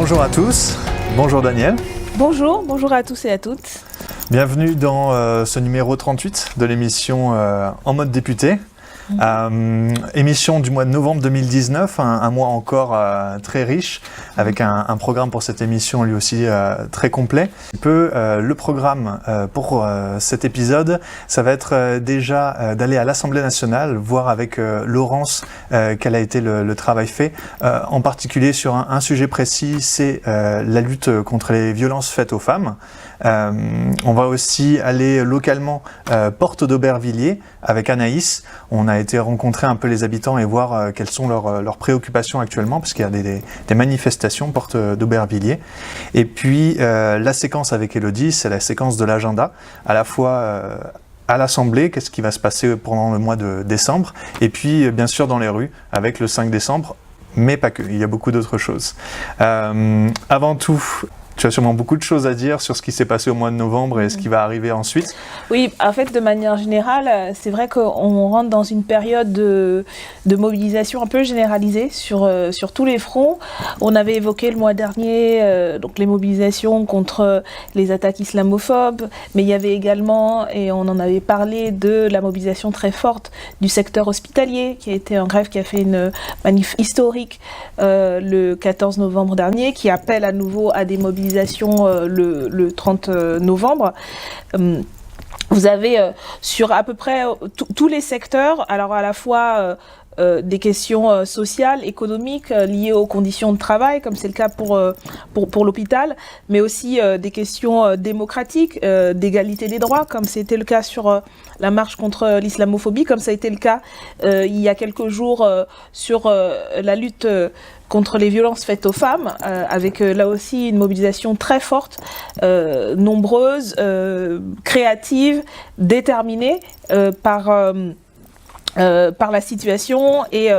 Bonjour à tous, bonjour Daniel. Bonjour à tous et à toutes. Bienvenue dans ce numéro 38 de l'émission En mode député. Émission du mois de novembre 2019, un mois encore très riche, avec un programme pour cette émission lui aussi très complet. Le programme pour cet épisode, ça va être déjà d'aller à l'Assemblée nationale, voir avec Laurence quel a été le travail fait, en particulier sur un sujet précis, c'est la lutte contre les violences faites aux femmes. On va aussi aller localement Porte d'Aubervilliers avec Anaïs. On a été rencontrer un peu les habitants et voir quelles sont leurs préoccupations actuellement, parce qu'il y a des manifestations Porte d'Aubervilliers. Et puis la séquence avec Élodie, c'est la séquence de l'agenda, à la fois à l'Assemblée, qu'est-ce qui va se passer pendant le mois de décembre, et puis bien sûr dans les rues avec le 5 décembre, mais pas que, il y a beaucoup d'autres choses. Avant tout, tu as sûrement beaucoup de choses à dire sur ce qui s'est passé au mois de novembre et ce qui va arriver ensuite. Oui, en fait, de manière générale, c'est vrai qu'on rentre dans une période de mobilisation un peu généralisée sur tous les fronts. On avait évoqué le mois dernier donc les mobilisations contre les attaques islamophobes, mais il y avait également, et on en avait parlé, de la mobilisation très forte du secteur hospitalier, qui a été en grève, qui a fait une manif historique le 14 novembre dernier, qui appelle à nouveau à des mobilisations le 30 novembre. Vous avez sur à peu près tous les secteurs, alors à la fois des questions sociales, économiques liées aux conditions de travail, comme c'est le cas pour l'hôpital, mais aussi des questions démocratiques, d'égalité des droits, comme c'était le cas sur la marche contre l'islamophobie, comme ça a été le cas il y a quelques jours sur la lutte contre les violences faites aux femmes, avec là aussi une mobilisation très forte, nombreuse, créative, déterminée par la situation et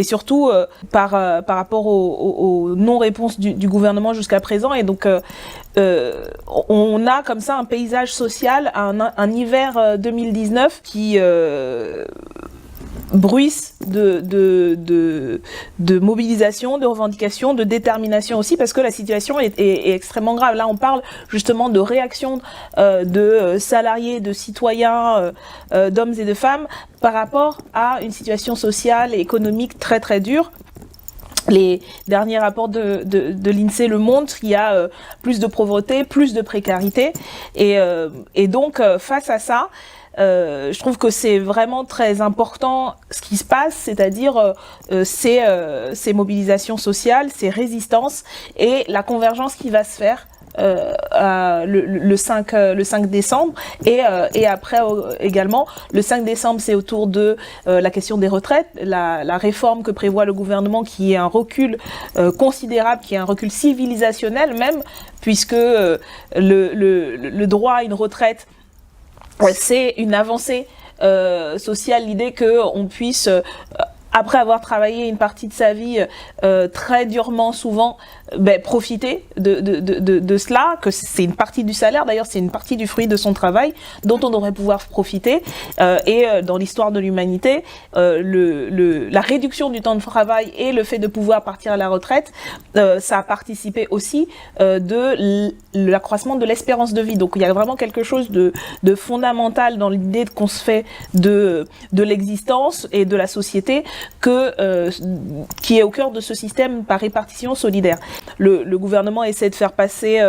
surtout par rapport aux non-réponses du gouvernement jusqu'à présent. Et donc on a comme ça un paysage social, un hiver 2019 qui bruisse de mobilisation, de revendication, de détermination aussi, parce que la situation est extrêmement grave. Là, on parle justement de réaction de salariés, de citoyens, d'hommes et de femmes par rapport à une situation sociale et économique très très dure. Les derniers rapports de l'INSEE le montrent, il y a plus de pauvreté, plus de précarité, et donc face à ça, je trouve que c'est vraiment très important ce qui se passe, c'est-à-dire ces mobilisations sociales, ces résistances et la convergence qui va se faire le 5 décembre et après également le 5 décembre, c'est autour de la question des retraites, la réforme que prévoit le gouvernement, qui est un recul considérable, qui est un recul civilisationnel même, puisque le droit à une retraite, c'est une avancée sociale, l'idée qu'on puisse, après avoir travaillé une partie de sa vie très durement souvent, profiter de cela, que c'est une partie du salaire, d'ailleurs c'est une partie du fruit de son travail dont on devrait pouvoir profiter. Et dans l'histoire de l'humanité, la réduction du temps de travail et le fait de pouvoir partir à la retraite, ça a participé aussi de l'accroissement de l'espérance de vie. Donc il y a vraiment quelque chose de fondamental dans l'idée qu'on se fait de l'existence et de la société, qui est au cœur de ce système par répartition solidaire. Le gouvernement essaie de faire passer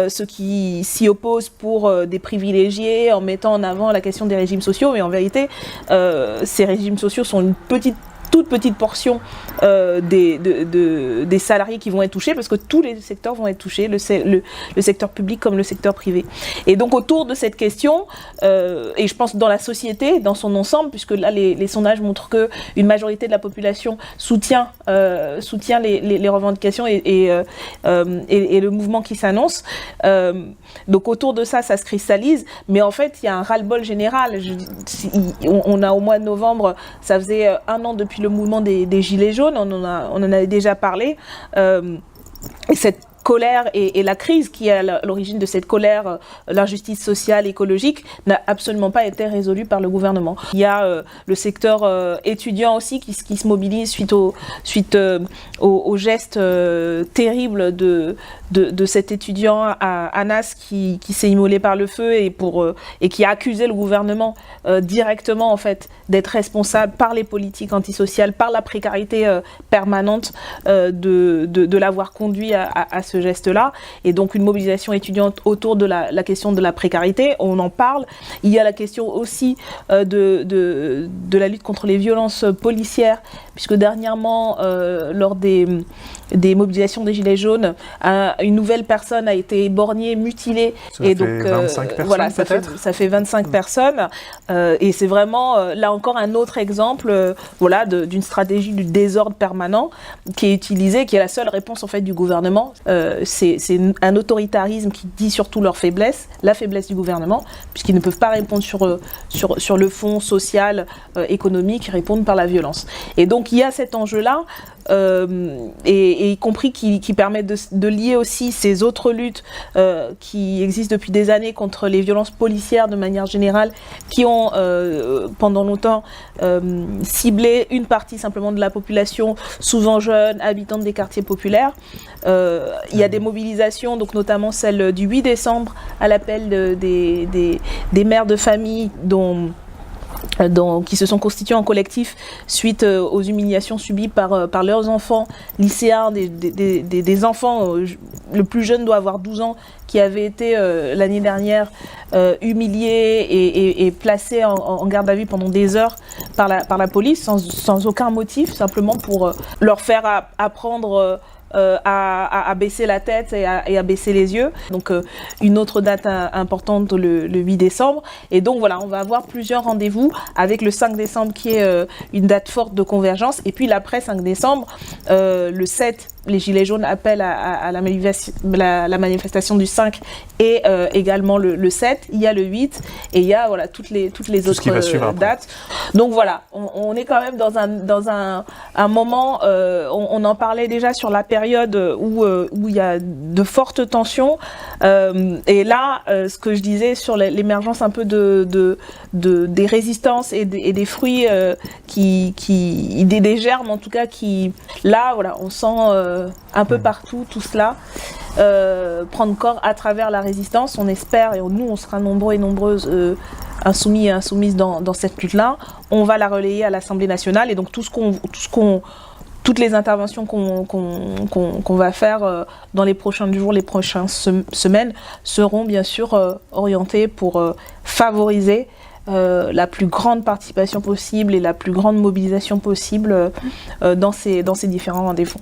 ceux qui s'y opposent pour des privilégiés, en mettant en avant la question des régimes sociaux, mais en vérité, ces régimes sociaux sont une toute petite portion des salariés qui vont être touchés, parce que tous les secteurs vont être touchés, le secteur public comme le secteur privé. Et donc autour de cette question, et je pense dans la société, dans son ensemble, puisque là les sondages montrent qu'une majorité de la population soutient les revendications et le mouvement qui s'annonce. Donc autour de ça se cristallise, mais en fait il y a un ras-le-bol général. On a au mois de novembre, ça faisait un an depuis le mouvement des Gilets jaunes, on en avait déjà parlé, et cette colère et la crise qui est à l'origine de cette colère, l'injustice sociale, écologique, n'a absolument pas été résolue par le gouvernement. Il y a le secteur étudiant aussi qui se mobilise suite au geste terrible de cet étudiant à Anas qui s'est immolé par le feu et qui a accusé le gouvernement directement en fait d'être responsable par les politiques antisociales, par la précarité permanente de l'avoir conduit à ce geste-là, et donc une mobilisation étudiante autour de la question de la précarité, on en parle. Il y a la question aussi de la lutte contre les violences policières, puisque dernièrement, lors des mobilisations des Gilets jaunes, une nouvelle personne a été éborgnée, mutilée. Ça et fait donc, 25 personnes voilà, peut-être ça fait 25 personnes. Et c'est vraiment, là encore, un autre exemple d'une stratégie du désordre permanent qui est utilisée, qui est la seule réponse en fait du gouvernement. C'est un autoritarisme qui dit surtout leur faiblesse, la faiblesse du gouvernement, puisqu'ils ne peuvent pas répondre sur le fond social, économique, ils répondent par la violence. Et donc il y a cet enjeu-là, et y compris qui permet de lier aussi ces autres luttes qui existent depuis des années contre les violences policières de manière générale, qui ont pendant longtemps ciblé une partie simplement de la population, souvent jeune, habitante des quartiers populaires. Il y a des mobilisations, donc notamment celle du 8 décembre à l'appel des mères de famille qui se sont constitués en collectif suite aux humiliations subies par leurs enfants lycéens, des enfants, le plus jeune doit avoir 12 ans, qui avaient été l'année dernière humiliés et placés en garde à vue pendant des heures par la police sans aucun motif, simplement pour leur faire apprendre à baisser la tête et à baisser les yeux. Donc une autre date importante le 8 décembre. Et donc voilà, on va avoir plusieurs rendez-vous avec le 5 décembre qui est une date forte de convergence. Et puis l'après 5 décembre, le 7, les Gilets jaunes appellent à la manifestation du 5 et également le 7. Il y a le 8 et il y a toutes les autres dates. Donc voilà, on est quand même dans un moment, on en parlait déjà sur la période où il y a de fortes tensions. Et là, ce que je disais sur l'émergence un peu des résistances et des fruits des germes en tout cas là, voilà, on sent un peu partout tout cela prendre corps à travers la résistance. On espère, et nous on sera nombreux et nombreuses insoumis et insoumises dans cette lutte-là. On va la relayer à l'Assemblée nationale, et donc toutes les interventions qu'on va faire dans les prochains jours, les prochaines semaines, seront bien sûr orientées pour favoriser la plus grande participation possible et la plus grande mobilisation possible dans ces différents rendez-vous.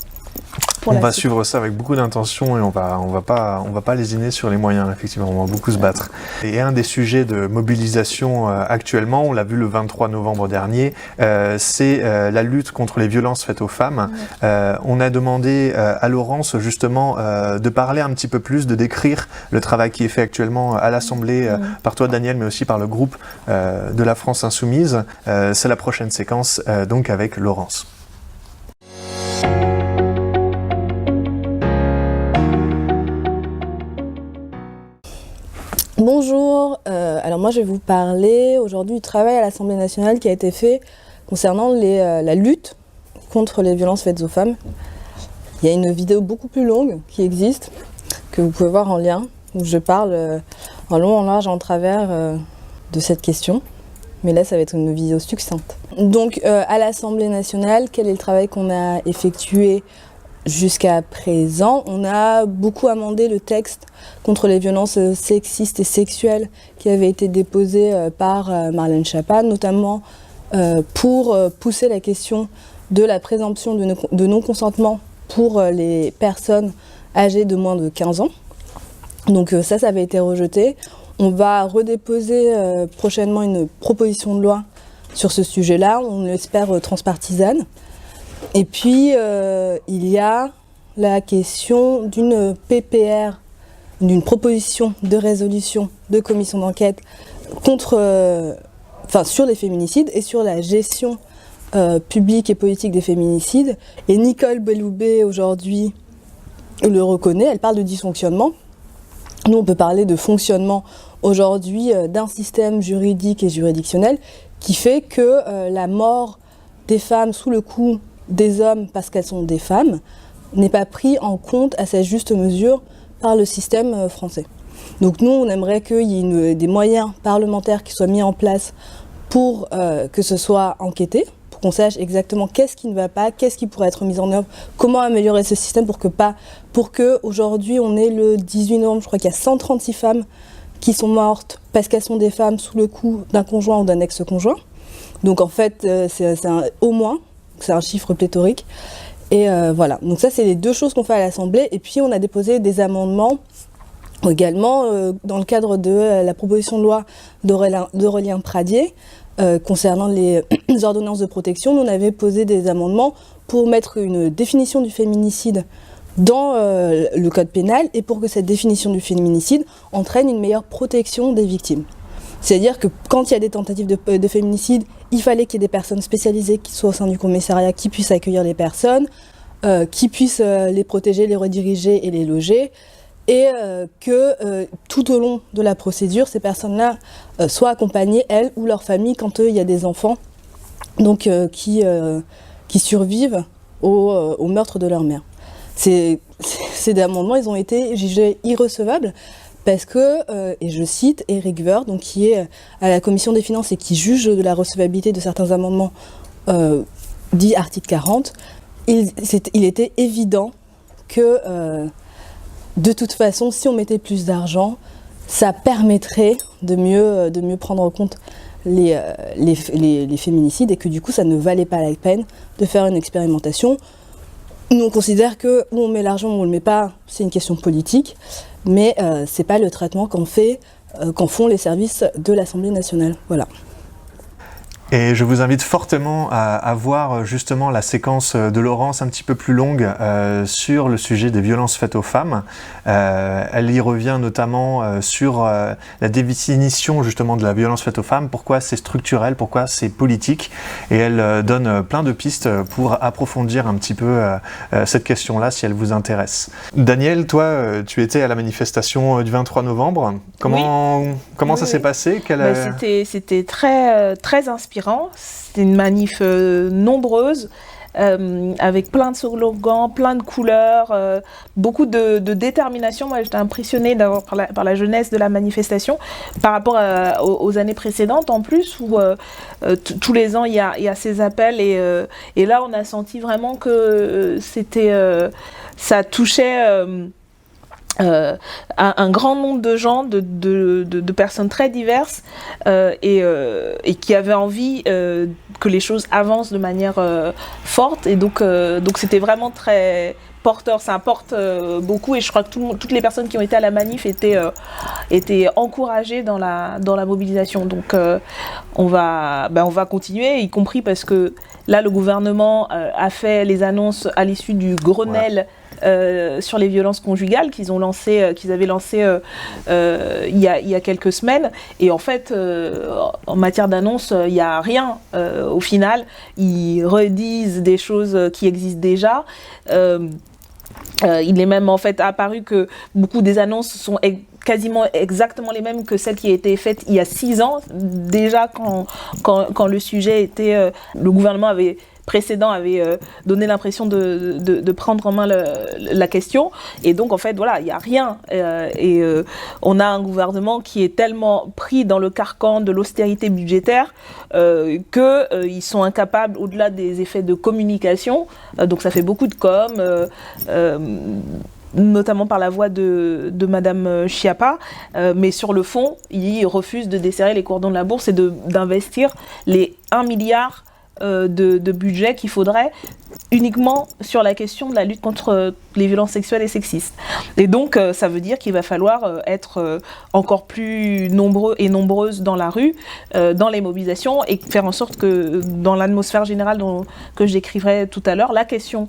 On va suivre ça avec beaucoup d'intention, et on va pas lésiner sur les moyens, effectivement, on va beaucoup se battre. Et un des sujets de mobilisation actuellement, on l'a vu le 23 novembre dernier, c'est la lutte contre les violences faites aux femmes. On a demandé à Laurence justement de parler un petit peu plus, de décrire le travail qui est fait actuellement à l'Assemblée par toi Daniel, mais aussi par le groupe de la France Insoumise. C'est la prochaine séquence, donc avec Laurence. Bonjour, alors moi je vais vous parler aujourd'hui du travail à l'Assemblée nationale qui a été fait concernant la lutte contre les violences faites aux femmes. Il y a une vidéo beaucoup plus longue qui existe, que vous pouvez voir en lien, où je parle en long, en large, en travers de cette question. Mais là ça va être une vidéo succincte. Donc à l'Assemblée nationale, quel est le travail qu'on a effectué jusqu'à présent? On a beaucoup amendé le texte contre les violences sexistes et sexuelles qui avait été déposé par Marlène Schiappa, notamment pour pousser la question de la présomption de non-consentement pour les personnes âgées de moins de 15 ans. Donc ça avait été rejeté. On va redéposer prochainement une proposition de loi sur ce sujet-là, on l'espère transpartisane. Et puis, il y a la question d'une PPR, d'une proposition de résolution de commission d'enquête sur les féminicides et sur la gestion publique et politique des féminicides. Et Nicole Belloubet, aujourd'hui, le reconnaît, elle parle de dysfonctionnement. Nous, on peut parler de fonctionnement aujourd'hui d'un système juridique et juridictionnel qui fait que la mort des femmes sous le coup des hommes parce qu'elles sont des femmes n'est pas pris en compte à sa juste mesure par le système français. Donc nous, on aimerait qu'il y ait des moyens parlementaires qui soient mis en place pour que ce soit enquêté, pour qu'on sache exactement qu'est-ce qui ne va pas, qu'est-ce qui pourrait être mis en œuvre, comment améliorer ce système pour que aujourd'hui, on est le 18 novembre, je crois qu'il y a 136 femmes qui sont mortes parce qu'elles sont des femmes sous le coup d'un conjoint ou d'un ex-conjoint. Donc en fait, au moins, c'est un chiffre pléthorique. Et voilà, donc ça c'est les deux choses qu'on fait à l'Assemblée. Et puis on a déposé des amendements également dans le cadre de la proposition de loi d'Aurélien Pradié concernant les ordonnances de protection. Nous, on avait posé des amendements pour mettre une définition du féminicide dans le code pénal et pour que cette définition du féminicide entraîne une meilleure protection des victimes. C'est-à-dire que quand il y a des tentatives de féminicide, il fallait qu'il y ait des personnes spécialisées qui soient au sein du commissariat, qui puissent accueillir les personnes, qui puissent les protéger, les rediriger et les loger, et que tout au long de la procédure, ces personnes-là soient accompagnées, elles ou leur famille, quand il y a des enfants donc, qui survivent au meurtre de leur mère. Ces amendements, ils ont été jugés irrecevables parce que, et je cite Éric Woerth, donc qui est à la Commission des finances et qui juge de la recevabilité de certains amendements dit article 40, il était évident que de toute façon, si on mettait plus d'argent, ça permettrait de mieux prendre en compte les féminicides et que du coup, ça ne valait pas la peine de faire une expérimentation. Nous, on considère que où on met l'argent ou on ne le met pas, c'est une question politique, mais ce n'est pas le traitement qu'en font les services de l'Assemblée nationale. Voilà. Et je vous invite fortement à voir justement la séquence de Laurence un petit peu plus longue sur le sujet des violences faites aux femmes. Elle y revient notamment sur la définition justement de la violence faite aux femmes, pourquoi c'est structurel, pourquoi c'est politique. Et elle donne plein de pistes pour approfondir un petit peu cette question-là si elle vous intéresse. Daniel, toi, tu étais à la manifestation du 23 novembre. Comment ça s'est passé? C'était très inspirant. C'était une manif nombreuse, avec plein de slogans, plein de couleurs, beaucoup de détermination. Moi, j'étais impressionnée par la jeunesse de la manifestation par rapport aux années précédentes, en plus, où tous les ans, il y a ces appels. Et là, on a senti vraiment que ça touchait... un grand nombre de gens, de personnes très diverses et qui avaient envie que les choses avancent de manière forte. Et donc c'était vraiment très porteur, ça importe beaucoup. Et je crois que toutes les personnes qui ont été à la manif étaient encouragées dans la mobilisation. Donc on va continuer, y compris parce que là, le gouvernement a fait les annonces à l'issue du Grenelle. Ouais. Sur les violences conjugales qu'ils avaient lancé il y a quelques semaines. Et en fait, en matière d'annonce, il n'y a rien au final. Ils redisent des choses qui existent déjà. Il est même en fait apparu que beaucoup des annonces sont quasiment exactement les mêmes que celles qui étaient faites il y a 6 ans. Déjà quand le sujet était... le gouvernement précédent avait donné l'impression de prendre en main la question. Et donc, en fait, voilà, il n'y a rien. On a un gouvernement qui est tellement pris dans le carcan de l'austérité budgétaire qu'ils sont incapables, au-delà des effets de communication, donc ça fait beaucoup de com', notamment par la voix de Madame Schiappa, mais sur le fond, ils refusent de desserrer les cordons de la bourse et d'investir les 1 milliard de budget qu'il faudrait uniquement sur la question de la lutte contre les violences sexuelles et sexistes. Et donc, ça veut dire qu'il va falloir être encore plus nombreux et nombreuses dans la rue, dans les mobilisations, et faire en sorte que, dans l'atmosphère générale que je décrivais tout à l'heure, la question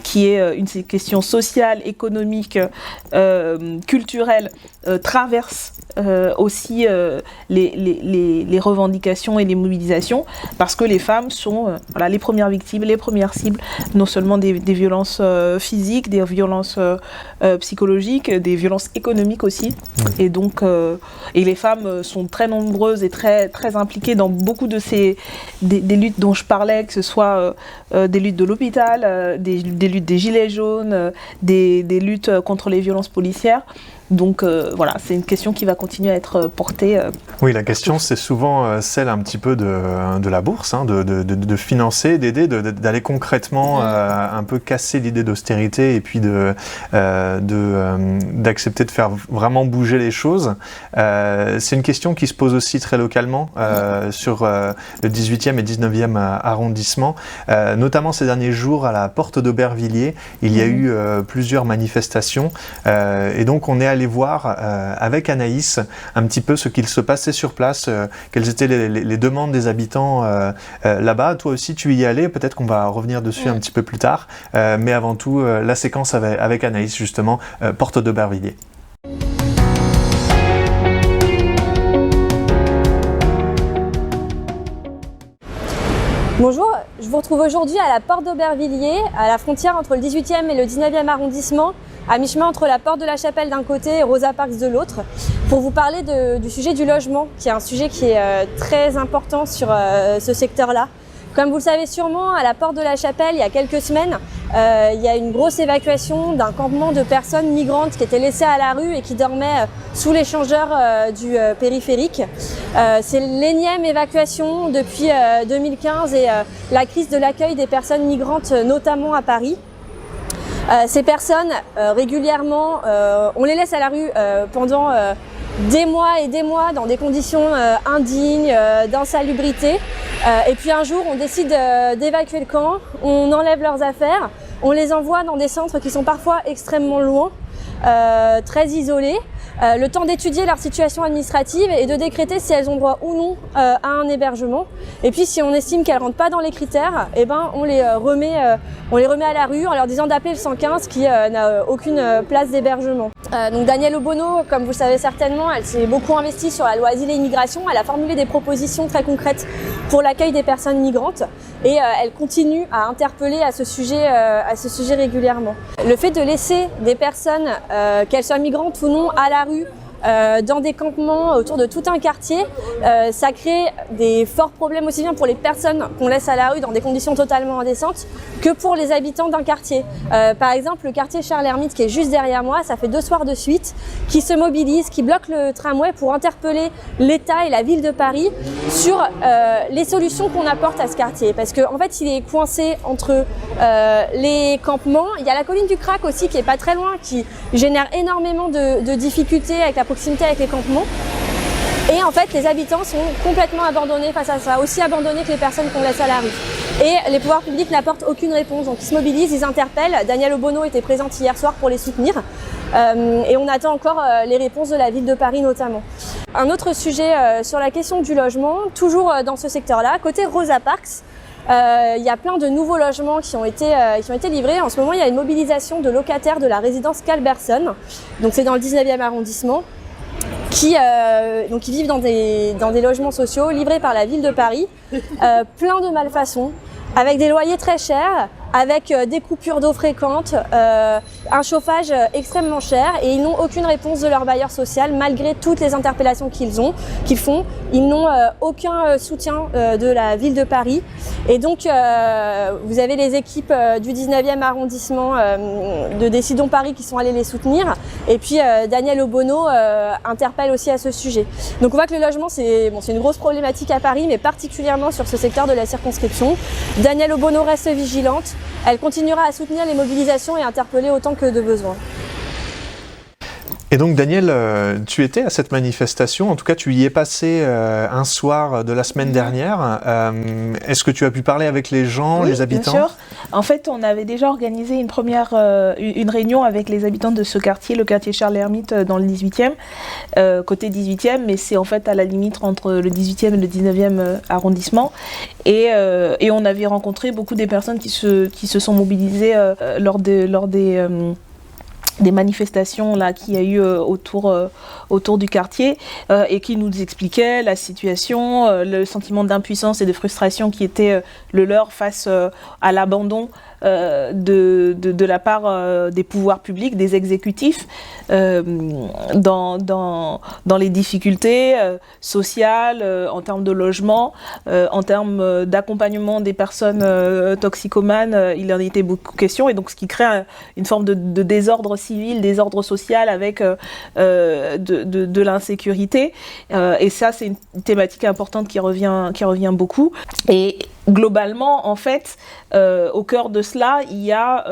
qui est une question sociale, économique, culturelle, traverse aussi les revendications et les mobilisations, parce que les femmes sont les premières victimes, les premières cibles, non seulement des violences physiques, des violences psychologiques, des violences économiques aussi. Et donc, et les femmes sont très nombreuses et très, très impliquées dans beaucoup de des luttes dont je parlais, que ce soit des luttes de l'hôpital, des luttes des gilets jaunes, des luttes contre les violences policières. Donc c'est une question qui va continuer à être portée. Oui, la question c'est souvent celle un petit peu de la bourse, de financer, d'aider, d'aller concrètement un peu casser l'idée d'austérité et puis d'accepter de faire vraiment bouger les choses. C'est une question qui se pose aussi très localement sur le 18e et 19e arrondissement, notamment ces derniers jours à la porte d'Aubervilliers. Il y a eu plusieurs manifestations et donc on est allé voir avec Anaïs un petit peu ce qu'il se passait sur place, quelles étaient les demandes des habitants là-bas. Toi aussi tu y es allé, peut-être qu'on va revenir dessus un petit peu plus tard, mais avant tout la séquence avec Anaïs justement, porte d'Aubervilliers. Bonjour, je vous retrouve aujourd'hui à la porte d'Aubervilliers, à la frontière entre le 18e et le 19e arrondissement, à mi-chemin entre la porte de la Chapelle d'un côté et Rosa Parks de l'autre, pour vous parler du sujet du logement, qui est un sujet qui est très important sur ce secteur-là. Comme vous le savez sûrement, à la porte de la Chapelle, il y a quelques semaines, il y a une grosse évacuation d'un campement de personnes migrantes qui étaient laissées à la rue et qui dormaient sous l'échangeur du périphérique. C'est l'énième évacuation depuis 2015 et la crise de l'accueil des personnes migrantes, notamment à Paris. Ces personnes, régulièrement, on les laisse à la rue pendant des mois et des mois dans des conditions indignes, d'insalubrité. Et puis un jour, on décide d'évacuer le camp, on enlève leurs affaires, on les envoie dans des centres qui sont parfois extrêmement loin, très isolés, le temps d'étudier leur situation administrative et de décréter si elles ont droit ou non à un hébergement. Et puis si on estime qu'elles ne rentrent pas dans les critères, eh ben, on les remet à la rue en leur disant d'appeler le 115 qui n'a aucune place d'hébergement. Donc Danielle Obono, comme vous le savez certainement, elle s'est beaucoup investie sur la loi Asile et Immigration. Elle a formulé des propositions très concrètes pour l'accueil des personnes migrantes et elle continue à interpeller à ce sujet régulièrement. Le fait de laisser des personnes, qu'elles soient migrantes ou non, à la rue, dans des campements autour de tout un quartier, ça crée des forts problèmes aussi bien pour les personnes qu'on laisse à la rue dans des conditions totalement indécentes que pour les habitants d'un quartier. Par exemple, le quartier Charles Hermite qui est juste derrière moi, ça fait 2 soirs de suite, qui se mobilise, qui bloque le tramway pour interpeller l'État et la ville de Paris sur les solutions qu'on apporte à ce quartier. Parce qu'en fait, il est coincé entre les campements. Il y a la colline du Crac aussi qui est pas très loin, qui génère énormément de difficultés avec la proximité avec les campements. Et en fait, les habitants sont complètement abandonnés face à ça, aussi abandonnés que les personnes qu'on laisse à la rue. Et les pouvoirs publics n'apportent aucune réponse. Donc ils se mobilisent, ils interpellent. Danielle Obono était présente hier soir pour les soutenir. Et on attend encore les réponses de la ville de Paris notamment. Un autre sujet sur la question du logement, toujours dans ce secteur-là, côté Rosa Parks. Il y a plein de nouveaux logements qui ont été livrés. En ce moment, il y a une mobilisation de locataires de la résidence Calberson. Donc c'est dans le 19e arrondissement. Qui vivent dans des logements sociaux livrés par la ville de Paris, plein de malfaçons, avec des loyers très chers, avec des coupures d'eau fréquentes, un chauffage extrêmement cher, et ils n'ont aucune réponse de leur bailleur social malgré toutes les interpellations qu'ils font. Ils n'ont aucun soutien de la ville de Paris. Et donc vous avez les équipes du 19e arrondissement de Décidons Paris qui sont allées les soutenir. Et puis Danielle Obono interpelle aussi à ce sujet. Donc on voit que le logement c'est une grosse problématique à Paris, mais particulièrement sur ce secteur de la circonscription. Danielle Obono reste vigilante. Elle continuera à soutenir les mobilisations et interpeller autant que de besoin. Et donc Danielle, tu étais à cette manifestation, en tout cas tu y es passé un soir de la semaine dernière. Est-ce que tu as pu parler avec les gens, les habitants ? Bien sûr. En fait, on avait déjà organisé une réunion avec les habitants de ce quartier, le quartier Charles Hermite dans le 18e, côté 18e, mais c'est en fait à la limite entre le 18e et le 19e arrondissement. Et on avait rencontré beaucoup des personnes qui se sont mobilisées lors des des manifestations là qu'il y a eu autour du quartier et qui nous expliquait la situation, le sentiment d'impuissance et de frustration qui était le leur face à l'abandon de la part des pouvoirs publics, des exécutifs dans les difficultés sociales, en termes de logement, en termes d'accompagnement des personnes toxicomanes, il en était beaucoup question, et donc ce qui crée une forme de désordre civil, désordre social avec de l'insécurité, et ça c'est une thématique importante qui revient beaucoup. Et globalement, en fait, au cœur de cela, il y a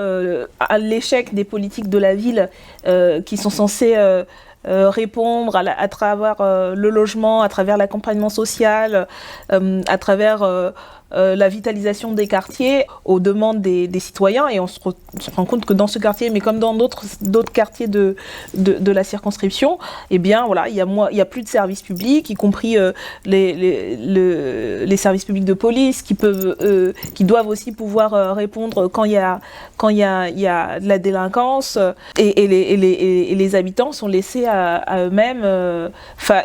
l'échec des politiques de la ville qui sont censées répondre à travers le logement, à travers l'accompagnement social, à travers la vitalisation des quartiers aux demandes des citoyens. Et on se rend compte que dans ce quartier, mais comme dans d'autres quartiers de la circonscription, eh bien, voilà, il y a plus de services publics, y compris les services publics de police qui doivent aussi pouvoir répondre quand il y a de la délinquance, et les habitants sont laissés à eux-mêmes,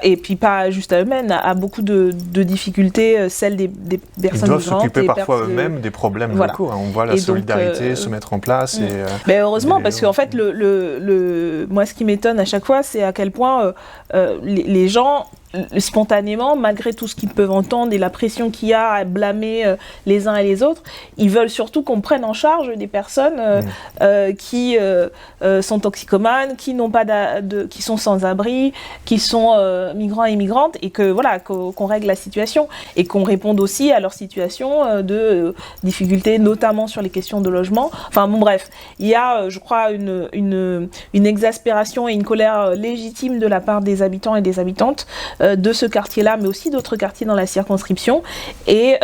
et puis pas juste à eux-mêmes, à beaucoup de difficultés, celles des personnes migrantes. Ils doivent s'occuper parfois eux-mêmes des problèmes locaux. On voit la solidarité se mettre en place. Mais heureusement, parce qu'en fait, moi, ce qui m'étonne à chaque fois, c'est à quel point les gens, spontanément, malgré tout ce qu'ils peuvent entendre et la pression qu'il y a à blâmer les uns et les autres, ils veulent surtout qu'on prenne en charge des personnes qui sont toxicomanes, qui n'ont pas qui sont sans abri, qui sont migrants et migrantes, et que voilà, qu'on règle la situation et qu'on réponde aussi à leur situation de difficultés, notamment sur les questions de logement. Enfin bon, bref, il y a, je crois, une exaspération et une colère légitime de la part des habitants et des habitantes de ce quartier-là, mais aussi d'autres quartiers dans la circonscription. Et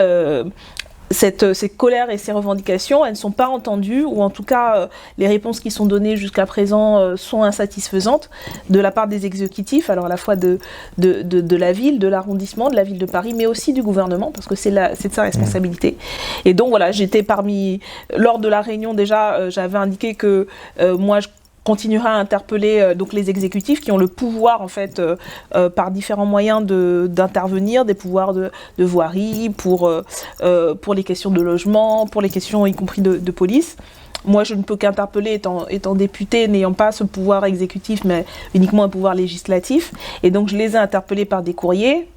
ces colères et ces revendications, elles ne sont pas entendues, ou en tout cas, les réponses qui sont données jusqu'à présent sont insatisfaisantes de la part des exécutifs, alors à la fois de la ville, de l'arrondissement, de la ville de Paris, mais aussi du gouvernement, parce que c'est de sa responsabilité. Et donc voilà, j'étais lors de la réunion déjà, j'avais indiqué que moi, je continuera à interpeller donc les exécutifs qui ont le pouvoir en fait par différents moyens d'intervenir, des pouvoirs de voirie pour les questions de logement, pour les questions y compris de police. Moi, je ne peux qu'interpeller étant députée, n'ayant pas ce pouvoir exécutif, mais uniquement un pouvoir législatif. Et donc, je les ai interpellés par des courriers,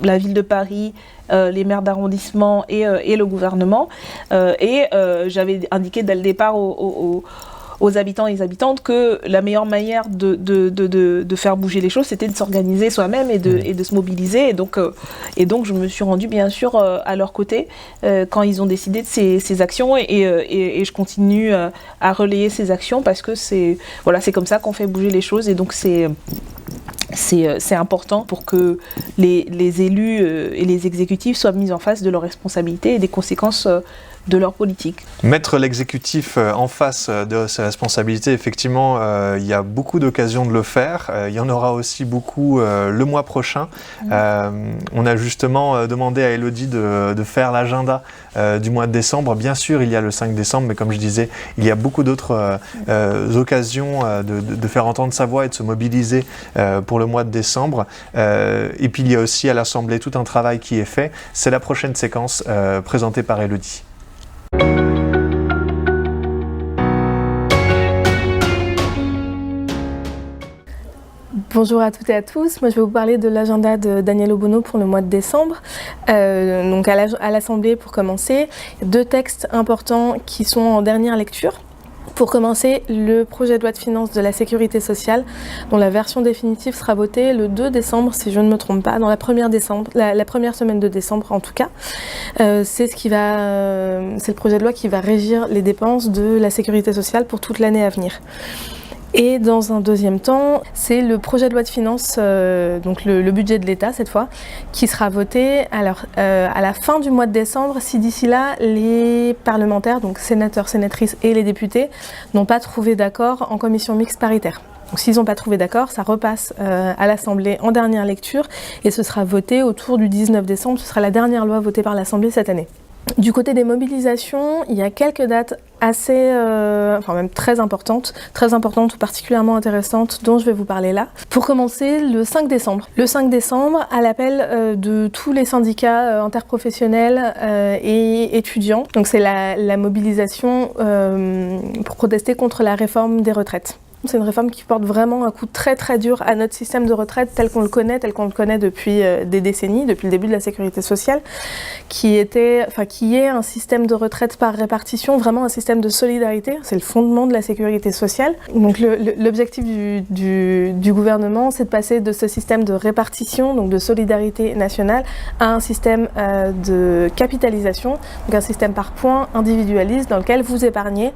la ville de Paris, les maires d'arrondissement et le gouvernement. J'avais indiqué dès le départ aux habitants et les habitantes que la meilleure manière de faire bouger les choses, c'était de s'organiser soi-même et de se mobiliser. Et donc, je me suis rendue bien sûr à leur côté quand ils ont décidé de ces actions, et je continue à relayer ces actions parce que c'est comme ça qu'on fait bouger les choses. Et donc c'est important pour que les élus et les exécutifs soient mis en face de leurs responsabilités et des conséquences de leur politique. Mettre l'exécutif en face de ses responsabilités, effectivement, il y a beaucoup d'occasions de le faire. Il y en aura aussi beaucoup le mois prochain. On a justement demandé à Élodie de faire l'agenda du mois de décembre. Bien sûr, il y a le 5 décembre, mais comme je disais, il y a beaucoup d'autres occasions de faire entendre sa voix et de se mobiliser pour le mois de décembre. Et puis, il y a aussi à l'Assemblée tout un travail qui est fait. C'est la prochaine séquence présentée par Élodie. Bonjour à toutes et à tous. Moi, je vais vous parler de l'agenda de Daniel Obono pour le mois de décembre. Donc à l'Assemblée, pour commencer, 2 textes importants qui sont en dernière lecture. Pour commencer, le projet de loi de finances de la sécurité sociale, dont la version définitive sera votée le 2 décembre, si je ne me trompe pas, dans la première semaine de décembre en tout cas. C'est le projet de loi qui va régir les dépenses de la sécurité sociale pour toute l'année à venir. Et dans un deuxième temps, c'est le projet de loi de finances, donc le budget de l'État cette fois, qui sera voté à la fin du mois de décembre, si d'ici là les parlementaires, donc sénateurs, sénatrices et les députés, n'ont pas trouvé d'accord en commission mixte paritaire. Donc s'ils n'ont pas trouvé d'accord, ça repasse à l'Assemblée en dernière lecture et ce sera voté autour du 19 décembre, ce sera la dernière loi votée par l'Assemblée cette année. Du côté des mobilisations, il y a quelques dates assez, enfin même très importantes ou particulièrement intéressantes dont je vais vous parler là. Pour commencer, le 5 décembre. Le 5 décembre, à l'appel de tous les syndicats interprofessionnels et étudiants. Donc c'est la mobilisation pour protester contre la réforme des retraites. C'est une réforme qui porte vraiment un coup très très dur à notre système de retraite tel qu'on le connaît depuis des décennies, depuis le début de la sécurité sociale, qui est un système de retraite par répartition, vraiment un système de solidarité, c'est le fondement de la sécurité sociale. Donc l'objectif du gouvernement, c'est de passer de ce système de répartition, donc de solidarité nationale, à un système de capitalisation, donc un système par points individualiste dans lequel vous épargnez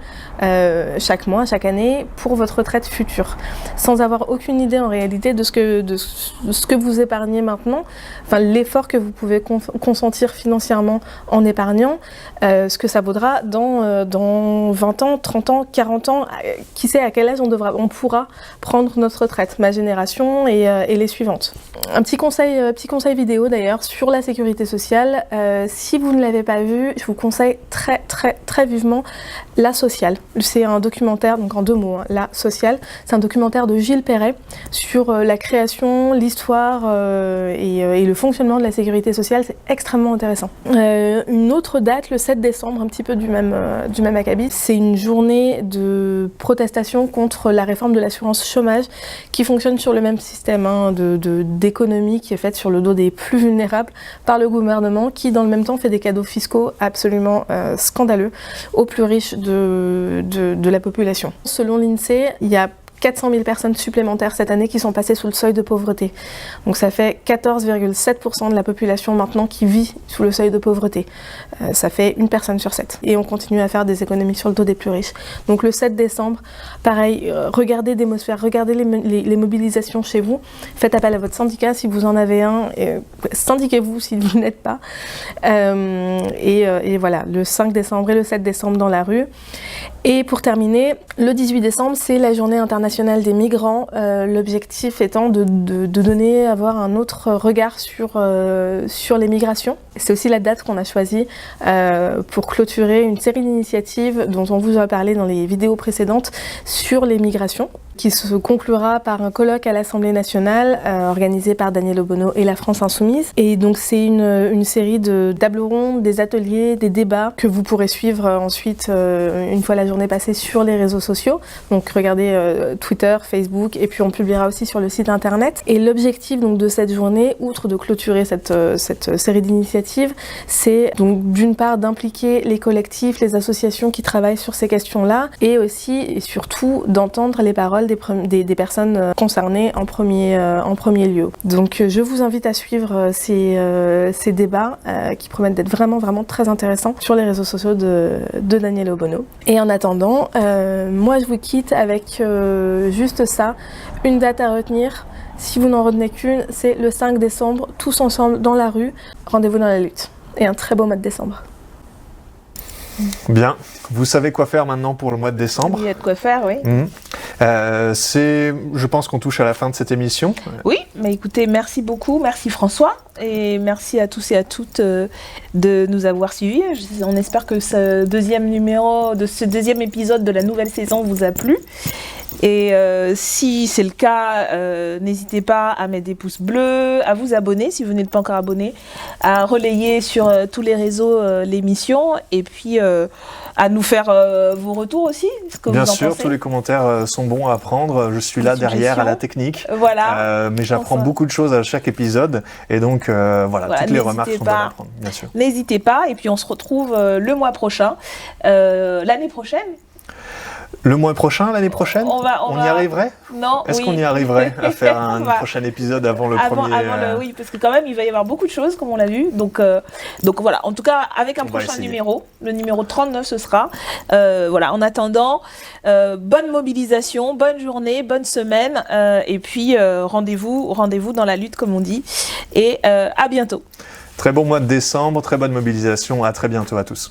chaque mois, chaque année pour votre retraite future, sans avoir aucune idée en réalité de ce que vous épargnez maintenant, enfin l'effort que vous pouvez consentir financièrement en épargnant, ce que ça vaudra dans 20 ans, 30 ans, 40 ans, qui sait à quel âge on pourra prendre notre retraite, ma génération et les suivantes. Un petit conseil vidéo d'ailleurs sur la sécurité sociale, si vous ne l'avez pas vu, je vous conseille très très très vivement La Sociale. C'est un documentaire, donc en 2 mots, hein, La Sociale. C'est un documentaire de Gilles Perret sur la création, l'histoire et le fonctionnement de la sécurité sociale. C'est extrêmement intéressant. Une autre date, le 7 décembre, un petit peu du même acabit, c'est une journée de protestation contre la réforme de l'assurance chômage qui fonctionne sur le même système d'économie qui est faite sur le dos des plus vulnérables par le gouvernement qui, dans le même temps, fait des cadeaux fiscaux absolument scandaleux aux plus riches de la population. Selon l'INSEE, il y a 400 000 personnes supplémentaires cette année qui sont passées sous le seuil de pauvreté. Donc ça fait 14,7% de la population maintenant qui vit sous le seuil de pauvreté. Ça fait 1 personne sur 7. Et on continue à faire des économies sur le dos des plus riches. Donc le 7 décembre, pareil, regardez Démosphère, regardez les mobilisations chez vous. Faites appel à votre syndicat si vous en avez un. Syndiquez-vous si vous n'êtes pas. Et voilà, le 5 décembre et le 7 décembre dans la rue. Et pour terminer, le 18 décembre, c'est la journée internationale des migrants. L'objectif étant de avoir un autre regard sur les migrations. C'est aussi la date qu'on a choisie pour clôturer une série d'initiatives dont on vous a parlé dans les vidéos précédentes sur les migrations, qui se conclura par un colloque à l'Assemblée nationale organisé par Daniel Obono et la France Insoumise. Et donc c'est une série de tables rondes, des ateliers, des débats que vous pourrez suivre ensuite une fois la journée passée sur les réseaux sociaux. Donc regardez Twitter, Facebook, et puis on publiera aussi sur le site internet. Et l'objectif donc de cette journée, outre de clôturer cette série d'initiatives, c'est donc d'une part d'impliquer les collectifs, les associations qui travaillent sur ces questions-là, et aussi et surtout d'entendre les paroles des personnes concernées en premier lieu. Donc je vous invite à suivre ces débats qui promettent d'être vraiment vraiment très intéressants sur les réseaux sociaux de Daniel Obono. Et en attendant, moi je vous quitte avec juste ça, une date à retenir. Si vous n'en retenez qu'une, c'est le 5 décembre, tous ensemble dans la rue, rendez-vous dans la lutte. Et un très beau mois de décembre. Bien, vous savez quoi faire maintenant pour le mois de décembre. Il y a de quoi faire, oui. Je pense qu'on touche à la fin de cette émission. Oui, mais écoutez, merci beaucoup, merci François, et merci à tous et à toutes de nous avoir suivis. On espère que ce deuxième épisode de la nouvelle saison vous a plu. Et si c'est le cas, n'hésitez pas à mettre des pouces bleus, à vous abonner si vous n'êtes pas encore abonné, à relayer sur tous les réseaux l'émission, et puis à nous faire vos retours aussi. Ce que Bien vous en sûr, pensez. tous les commentaires sont bons à prendre. Je suis là derrière à la technique. Voilà. Mais j'apprends beaucoup de choses à chaque épisode. Et donc, voilà, toutes les remarques sont bonnes à prendre, bien sûr. N'hésitez pas. Et puis, on se retrouve le mois prochain. L'année prochaine. Le mois prochain, l'année prochaine, on y arriverait? Non. Est-ce qu'on y arriverait à faire un prochain épisode avant le premier Oui, parce que quand même, il va y avoir beaucoup de choses, comme on l'a vu. Donc voilà, en tout cas, avec un prochain numéro, le numéro 39, ce sera. Voilà, en attendant, bonne mobilisation, bonne journée, bonne semaine. Et puis, rendez-vous dans la lutte, comme on dit. Et à bientôt. Très bon mois de décembre, très bonne mobilisation. À très bientôt à tous.